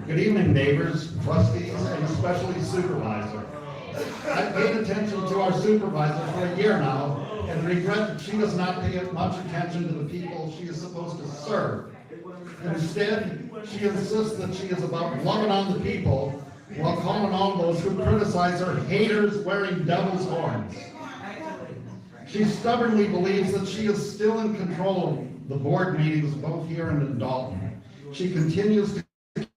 Good evening, neighbors, trustees, and especially supervisor. I've paid attention to our supervisor for a year now and regret that she does not pay much attention to the people she is supposed to serve. Instead, she insists that she is about loving on the people while calling on those who criticize her haters wearing devil's horns. She stubbornly believes that she is still in control of the board meetings both here and in Dalton. She continues to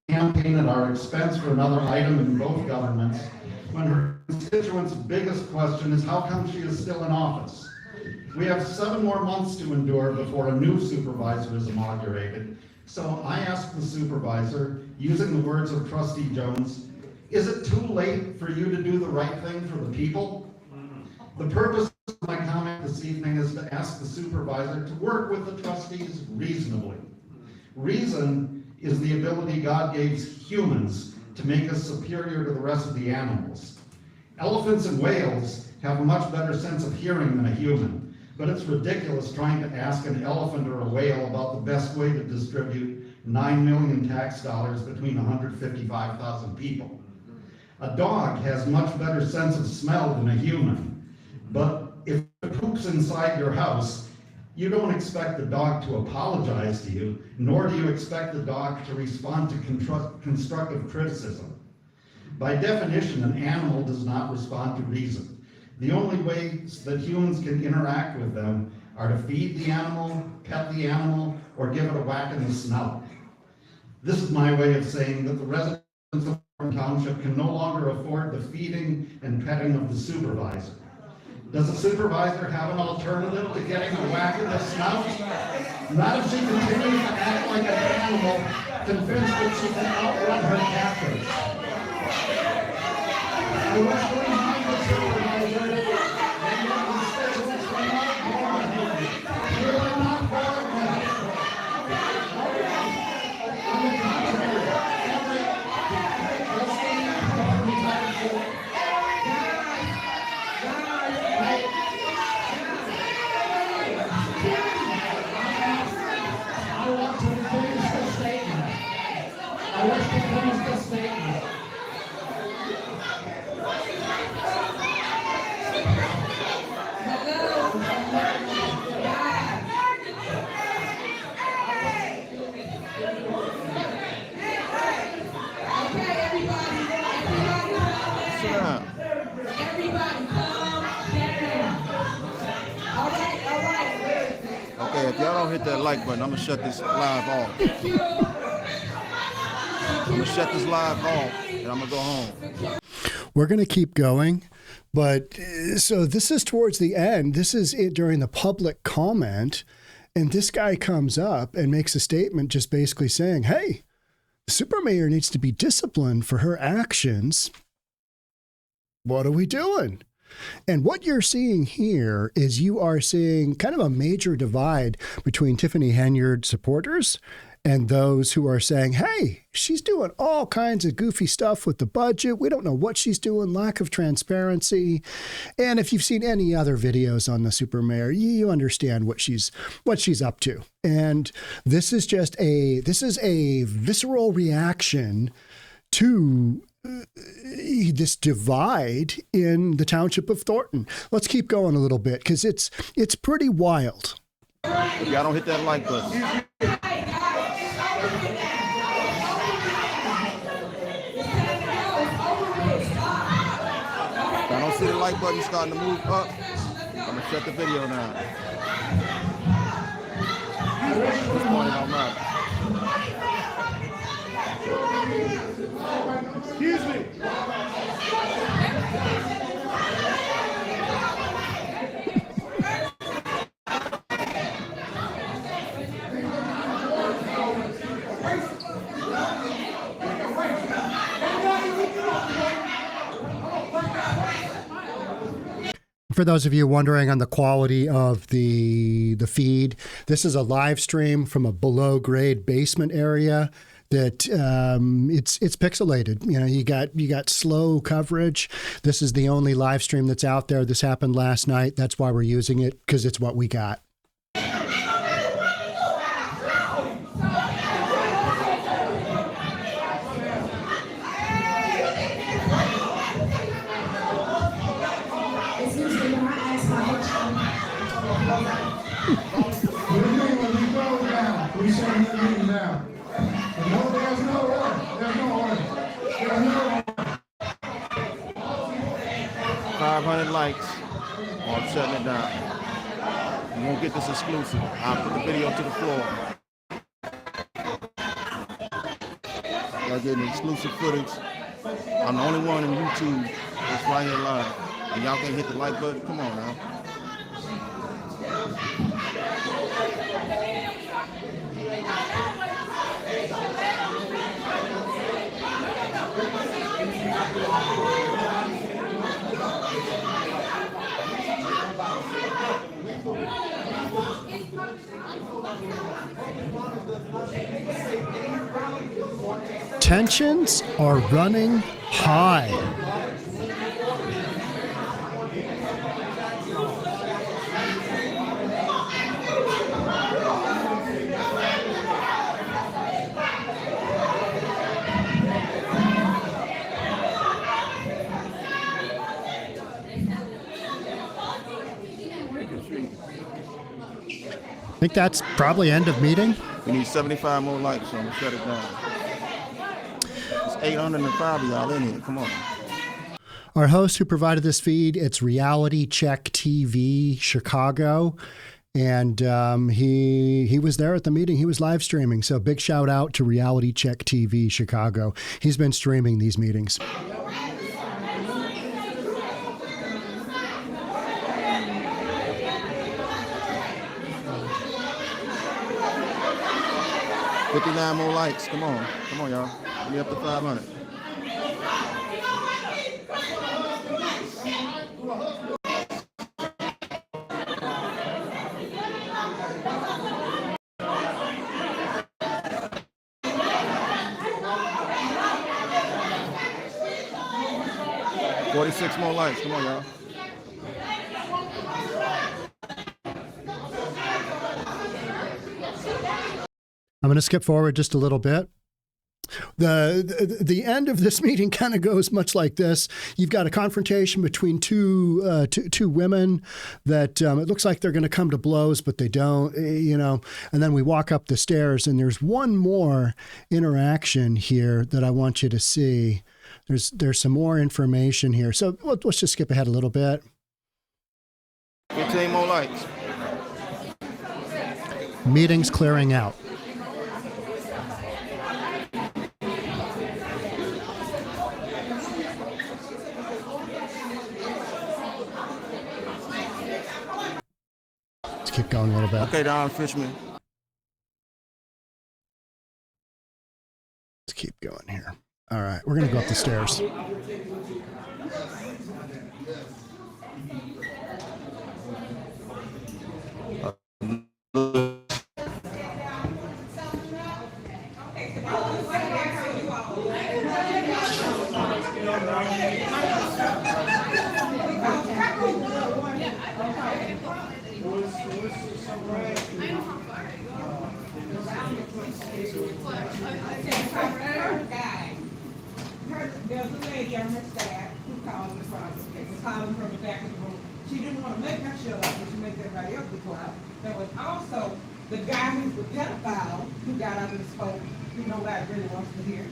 campaign at our expense for another item in both governments when her constituents' biggest question is how come she is still in office. We have 7 more months to endure before a new supervisor is inaugurated. So I asked the supervisor, using the words of Trustee Jones, is it too late for you to do the right thing for the people? The purpose of my comment this evening is to ask the supervisor to work with the trustees reasonably. Reason is the ability God gave humans to make us superior to the rest of the animals. Elephants and whales have a much better sense of hearing than a human, but it's ridiculous trying to ask an elephant or a whale about the best way to distribute 9 million tax dollars between 155,000 people. A dog has much better sense of smell than a human, but if it poops inside your house, you don't expect the dog to apologize to you, nor do you expect the dog to respond to constructive criticism. By definition, an animal does not respond to reason. The only ways that humans can interact with them are to feed the animal, pet the animal, or give it a whack in the snout. This is my way of saying that the residents of Thornton Township can no longer afford the feeding and petting of the supervisor. Does the supervisor have an alternative to getting a whack in the snout? Not if she continues to act like an animal, convinced that she can outrun her captors. I wish to remind the supervisor that your constituents are not born happy. You are not born happy. On the contrary, every trustee in Thornton Township I wish to finish the statement. Okay, if y'all don't hit that like button, I'm gonna shut this live off. I'm gonna shut this live off and I'm gonna go home. We're going to keep going, but so this is towards the end. This is it during the public comment, and this guy comes up and makes a statement just basically saying, hey, the supermayor needs to be disciplined for her actions. What are we doing? And what you're seeing here is you are seeing kind of a major divide between Tiffany Henyard supporters and those who are saying, hey, she's doing all kinds of goofy stuff with the budget. We don't know what she's doing, lack of transparency. And if you've seen any other videos on the supermayor, you understand what she's up to. And this is just a visceral reaction to this divide in the township of Thornton. Let's keep going a little bit because it's pretty wild. If y'all don't hit that like button. If I don't see the like button starting to move up, I'm gonna shut the video down. At this point, it don't matter. Excuse me. For those of you wondering on the quality of the feed, this is a live stream from a below grade basement area that it's pixelated. You know, you got slow coverage. This is the only live stream that's out there. This happened last night. That's why we're using it, because it's what we got. 500 likes, or I'm shutting it down. You won't get this exclusive. I'll put the video to the floor. Y'all getting exclusive footage. I'm the only one in YouTube that's right here live. And y'all can't hit the like button? Come on now. Tensions are running high. I think that's probably end of meeting. We need 75 more likes, so I'm gonna shut it down. It's 805 of y'all in here. Come on. Our host who provided this feed, it's Reality Check TV Chicago. And he was there at the meeting. He was live streaming. So big shout out to Reality Check TV Chicago. He's been streaming these meetings. $59 more likes. Come on, y'all. Get me up to 500. $46 more likes. Come on, y'all. I'm going to skip forward just a little bit. The end of this meeting kind of goes much like this. You've got a confrontation between two women that it looks like they're going to come to blows, but they don't, And then we walk up the stairs, and there's one more interaction here that I want you to see. There's some more information here. So let's just skip ahead a little bit. 15 more likes. Meeting's clearing out. Let's keep going a little bit. Okay, Don Fishman. Let's keep going here. All right, we're going to go up the stairs. There's a lady on her staff who called the prosecutor, calling from the back of the room. She didn't want to make her shut up, but she makes everybody else be quiet. There was also the guy who's the pedophile who got up and spoke, who nobody really wants to hear.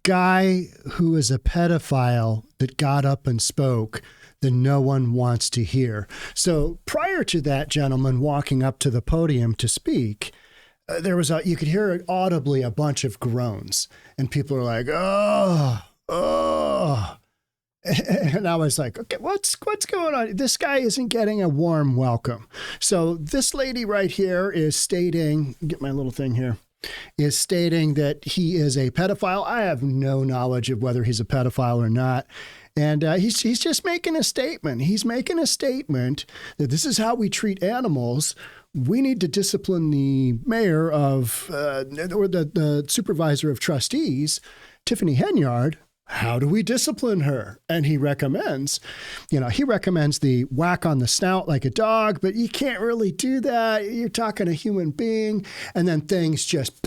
Guy who is a pedophile that got up and spoke that no one wants to hear. So prior to that gentleman walking up to the podium to speak, there was you could hear audibly a bunch of groans, and people are like, oh. And I was like, okay, what's going on? This guy isn't getting a warm welcome. So this lady right here is stating, get my little thing here, is stating that he is a pedophile. I have no knowledge of whether he's a pedophile or not. And he's just making a statement. He's making a statement that this is how we treat animals. We need to discipline the mayor of, or the supervisor of trustees, Tiffany Henyard. How do we discipline her? And he recommends the whack on the snout like a dog, but you can't really do that. You're talking a human being. And then things just,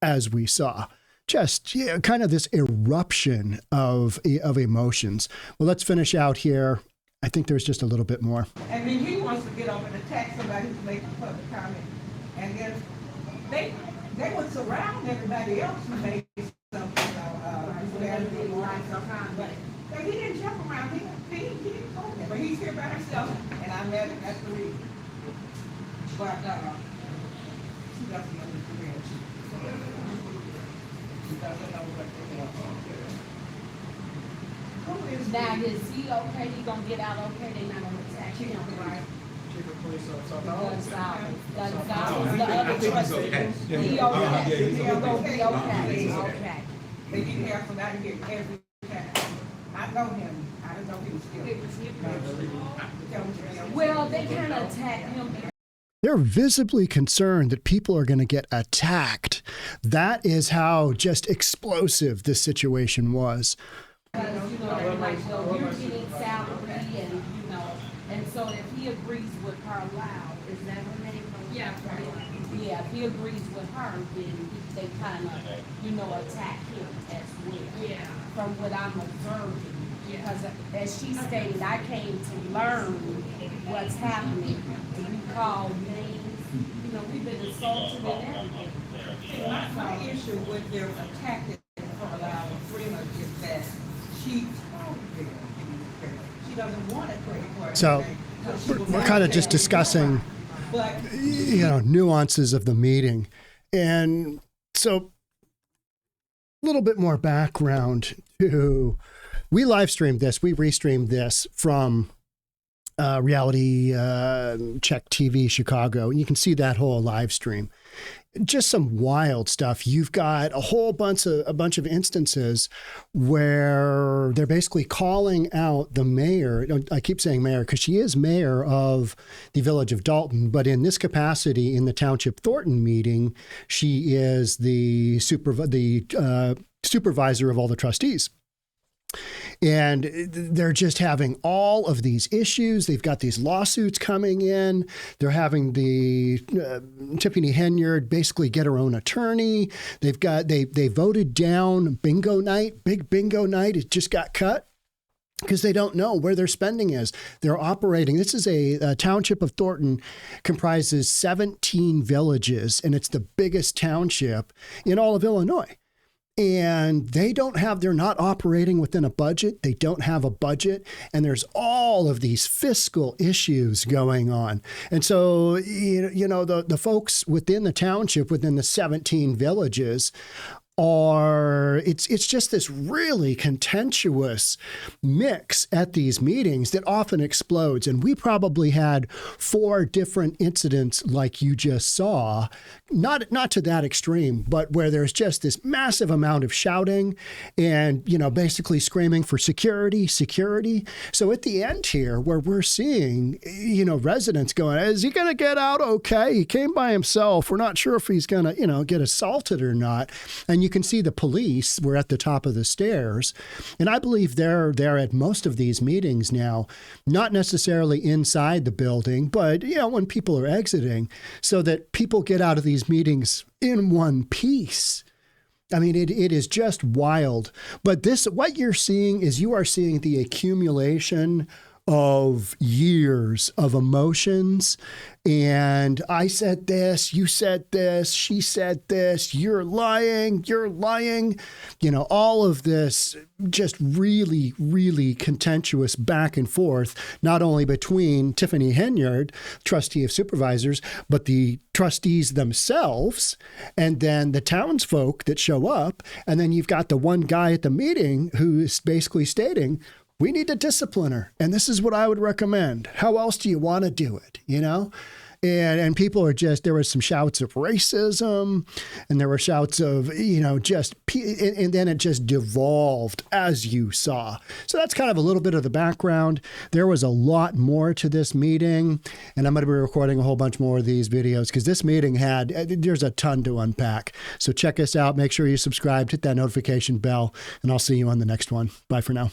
as we saw, just kind of this eruption of emotions. Well, let's finish out here. I think there's just a little bit more. And then he wants to get up and attack somebody who's making public comment. And then they would surround everybody else who made something, but he didn't jump around she's here by herself, and I met her at the reading. But, she doesn't know the career. She doesn't know what the hell. Who is Now, the- is he okay? He gonna get out okay? They not gonna attack him, right? Gonzalez, the other trustee. He okay? He gonna be okay, okay. They didn't have some out here every time. I know him, I didn't know he was still. Well, they kinda attack him. They're visibly concerned that people are going to get attacked. That is how just explosive this situation was. Because, they're like, well, you're getting salary and, and so if he agrees with her loud, is that her name? Yeah. Yeah, if he agrees with her, then they kind of, attack him as well. Yeah. From what I'm observing. Because as she stated, I came to learn what's happening. We call names, we've been assaulted and everything. My issue with their attacking for allowing Freeman is that she told them she doesn't want a credit card. So we're kind of just discussing, But nuances of the meeting. And so a little bit more background to, we live streamed this, we restreamed this from Reality Check TV Chicago. And you can see that whole live stream. Just some wild stuff. You've got a bunch of instances where they're basically calling out the mayor. I keep saying mayor because she is mayor of the village of Dalton, but in this capacity in the Township Thornton meeting, she is the supervisor of all the trustees. And they're just having all of these issues. They've got these lawsuits coming in. They're having the Tiffany Henyard basically get her own attorney. They voted down bingo night, big bingo night. It just got cut because they don't know where their spending is. They're operating. This is a township of Thornton, comprises 17 villages, and it's the biggest township in all of Illinois. And they're not operating within a budget. They don't have a budget. And there's all of these fiscal issues going on. And so, the folks within the township, within the 17 villages, it's just this really contentious mix at these meetings that often explodes. And we probably had 4 different incidents like you just saw, not to that extreme, but where there's just this massive amount of shouting and, basically screaming for security. So at the end here, where we're seeing, residents going, is he going to get out okay? He came by himself. We're not sure if he's going to, get assaulted or not. And you can see the police were at the top of the stairs. And I believe they're at most of these meetings now, not necessarily inside the building, but, when people are exiting, so that people get out of these meetings in one piece. I mean, it is just wild. But what you're seeing is you are seeing the accumulation of years of emotions. And I said this, you said this, she said this, you're lying. All of this just really, really contentious back and forth, not only between Tiffany Henyard, trustee of supervisors, but the trustees themselves, and then the townsfolk that show up. And then you've got the one guy at the meeting who is basically stating, we need to discipline her. And this is what I would recommend. How else do you want to do it? And people are there was some shouts of racism, and there were shouts of, and then it just devolved, as you saw. So that's kind of a little bit of the background. There was a lot more to this meeting, and I'm going to be recording a whole bunch more of these videos because this meeting there's a ton to unpack. So check us out. Make sure you subscribe, hit that notification bell, and I'll see you on the next one. Bye for now.